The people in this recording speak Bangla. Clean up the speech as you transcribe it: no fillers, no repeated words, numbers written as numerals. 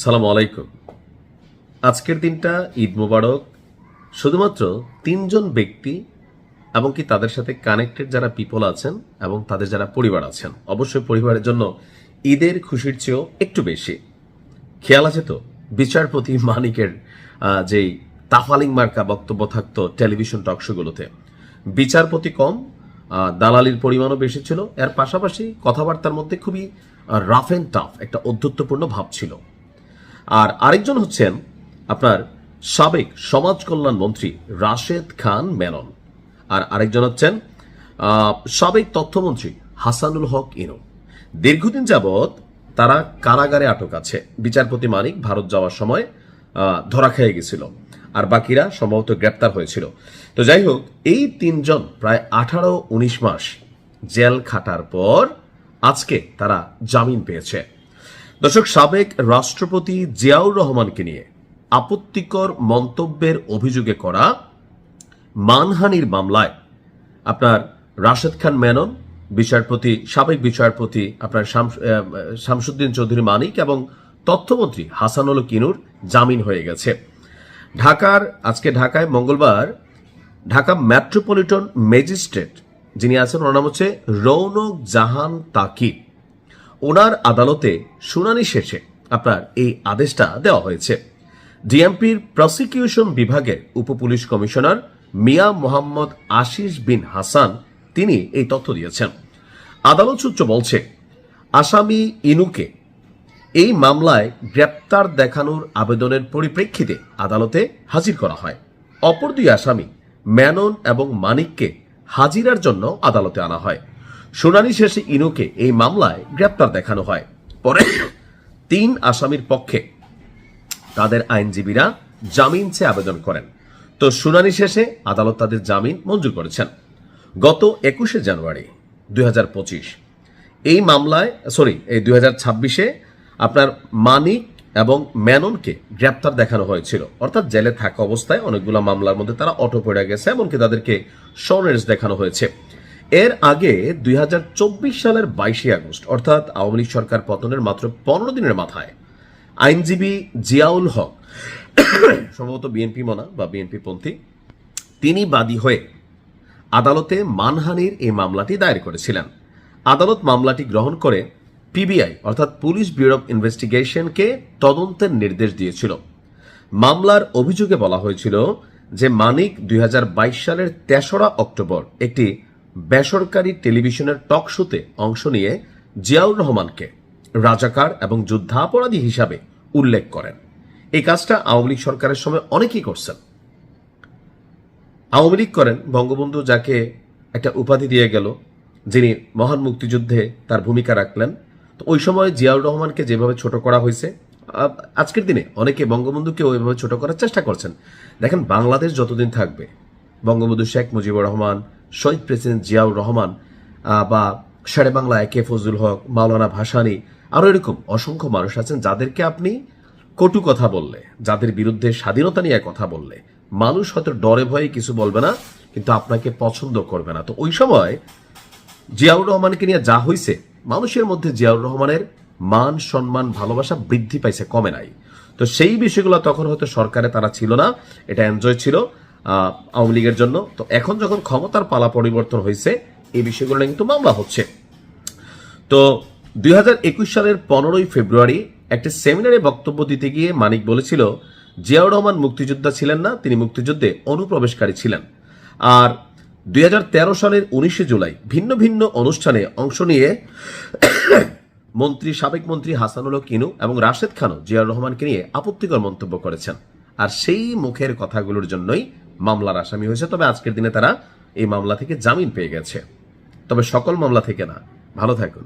সালাম আলাইকুম। আজকের দিনটা ঈদ মোবারক। শুধুমাত্র তিনজন ব্যক্তি এবং কি তাদের সাথে কানেক্টেড যারা পিপল আছেন এবং তাদের যারা পরিবার আছেন, অবশ্যই পরিবারের জন্য ঈদের খুশির চেয়েও একটু বেশি। খেয়াল আছে তো বিচারপতি মানিকের যেই তাফালিং মার্কা বক্তব্য থাকতো টেলিভিশন টকশোগুলোতে, বিচারপতি কম, দালালির পরিমাণও বেশি ছিল। এর পাশাপাশি কথাবার্তার মধ্যে খুবই রাফ অ্যান্ড টাফ একটা অধ্যত্বপূর্ণ ভাব ছিল। আর আরেকজন হচ্ছেন আপনার সাবেক সমাজ কল্যাণ মন্ত্রী রাশেদ খান মেনন, আর আরেকজন হচ্ছেন সাবেক তথ্যমন্ত্রী হাসানুল হক ইনু। দীর্ঘদিন যাবৎ তারা কারাগারে আটক আছে। বিচারপতি মানিক ভারত যাওয়ার সময় ধরা খেয়ে গেছিল, আর বাকিরা সম্ভবত গ্রেপ্তার হয়েছিল। তো যাই হোক, এই তিনজন প্রায় 18-19 মাস জেল খাটার পর আজকে তারা জামিন পেয়েছে। দর্শক, সাবেক রাষ্ট্রপতি জিয়াউর রহমানকে নিয়ে আপত্তিকর মন্তব্যের অভিযোগে করা মানহানির মামলায় আপনার রাশেদ খান মেনন, সাবেক বিচারপতি আপনার শামসুদ্দিন চৌধুরী মানিক এবং তথ্যমন্ত্রী হাসানুল কিনুর জামিন হয়ে গেছে। আজকে ঢাকায় মঙ্গলবার ঢাকা মেট্রোপলিটন ম্যাজিস্ট্রেট যিনি আছেন, ওনার নাম হচ্ছে রৌনক জাহান তাকি, ওনার আদালতে শুনানি শেষে আপনার এই আদেশটা দেওয়া হয়েছে। ডিএমপির প্রসিকিউশন বিভাগের উপপুলিশ কমিশনার মিয়া মোহাম্মদ আশিস বিন হাসান তিনি এই তথ্য দিয়েছেন। আদালত সূত্র বলছে, আসামি ইনুকে এই মামলায় গ্রেপ্তার দেখানোর আবেদনের পরিপ্রেক্ষিতে আদালতে হাজির করা হয়। অপর দুই আসামি মেনন এবং মানিককে হাজিরার জন্য আদালতে আনা হয়। শুনানি শেষে ইনুকে এই মামলায় গ্রেপ্তার দেখানো হয়। পরে 3 আসামির পক্ষে তাদের আইনজীবীরা জামিন চেয়ে আবেদন করেন। তো শুনানি শেষে আদালত তাদের জামিন মঞ্জুর করেছেন। গত 21শে জানুয়ারি 2025 এই 2026-এ আপনার মানিক এবং মেননকে গ্রেপ্তার দেখানো হয়েছিল। অর্থাৎ জেলে থাকা অবস্থায় অনেকগুলো মামলার মধ্যে তারা অটো পড়ে গেছে, এমনকি তাদেরকে শর্ট দেখানো হয়েছে। এর আগে 2024 সালের 22শে আগস্ট, অর্থাৎ আওয়ামী লীগ সরকার পতনের মাত্র 15 দিনের মাথায় আইনজীবী জিয়াউল হক, সম্ভবত বিএনপি মনা বা বিএনপি পন্থী, তিনি বাদী হয়ে আদালতে মানহানির এই মামলাটি দায়ের করেছিলেন। আদালত মামলাটি গ্রহণ করে পিবিআই অর্থাৎ পুলিশ ব্যুরো অব ইনভেস্টিগেশনকে তদন্তের নির্দেশ দিয়েছিল। মামলার অভিযোগে বলা হয়েছিল যে মানিক 2022 সালের 3রা অক্টোবর একটি বেসরকারি টেলিভিশনের টক শোতে অংশ নিয়ে জিয়াউর রহমানকে রাজাকার এবং যুদ্ধাপরাধী হিসাবে উল্লেখ করেন। এই কাজটা আওয়ামী লীগ সরকারের সময় অনেকেই করছেন। আওয়ামী লীগ করেন বঙ্গবন্ধু, যাকে একটা উপাধি দিয়ে গেল, যিনি মহান মুক্তিযুদ্ধে তার ভূমিকা রাখলেন। তো ওই সময় জিয়াউর রহমানকে যেভাবে ছোট করা হয়েছে, আজকের দিনে অনেকে বঙ্গবন্ধুকে ওইভাবে ছোট করার চেষ্টা করছেন। দেখেন, বাংলাদেশ যতদিন থাকবে, বঙ্গবন্ধু শেখ মুজিবুর রহমান, শহীদ প্রেসিডেন্ট জিয়াউর রহমান বা শেরে বাংলা একে ফজলুল হক, মাওলানা ভাসানী, আরো এরকম অসংখ্য মানুষ আছেন যাদেরকে আপনি কটু কথা বললে, যাদের বিরুদ্ধে স্বাধীনতা নিয়ে কথা বললে মানুষ হয়তো ডরে ভয়ে কিছু বলবে না, কিন্তু আপনাকে পছন্দ করবে না। তো ওই সময় জিয়াউর রহমানকে নিয়ে যা হয়েছে, মানুষের মধ্যে জিয়াউর রহমানের মান সম্মান ভালোবাসা বৃদ্ধি পাইছে, কমে নাই। তো সেই বিষয়গুলো তখন হয়তো সরকারে তারা ছিল না, এটা এনজয় ছিল আওয়ামী লীগের জন্য। তো এখন যখন ক্ষমতার পালা পরিবর্তন হয়েছে, এই বিষয়গুলো কিন্তু মামলা হচ্ছে। তো 2021 সালের 15ই ফেব্রুয়ারি একটা সেমিনারে বক্তব্য দিতে গিয়ে মানিক বলেছিল, জিয়াউর রহমান মুক্তিযোদ্ধা ছিলেন না, তিনি মুক্তিযুদ্ধে অনুপ্রবেশকারী ছিলেন। আর 2013 সালের 19শে জুলাই ভিন্ন ভিন্ন অনুষ্ঠানে অংশ নিয়ে সাবেক মন্ত্রী হাসানুল কিনু এবং রাশেদ খানও জিয়াউর রহমানকে নিয়ে আপত্তিকর মন্তব্য করেছেন। আর সেই মুখের কথাগুলোর জন্যই মামলার আসামি হয়েছে। তবে আজকের দিনে তারা এই মামলা থেকে জামিন পেয়ে গেছে, তবে সকল মামলা থেকে না। ভালো থাকুন।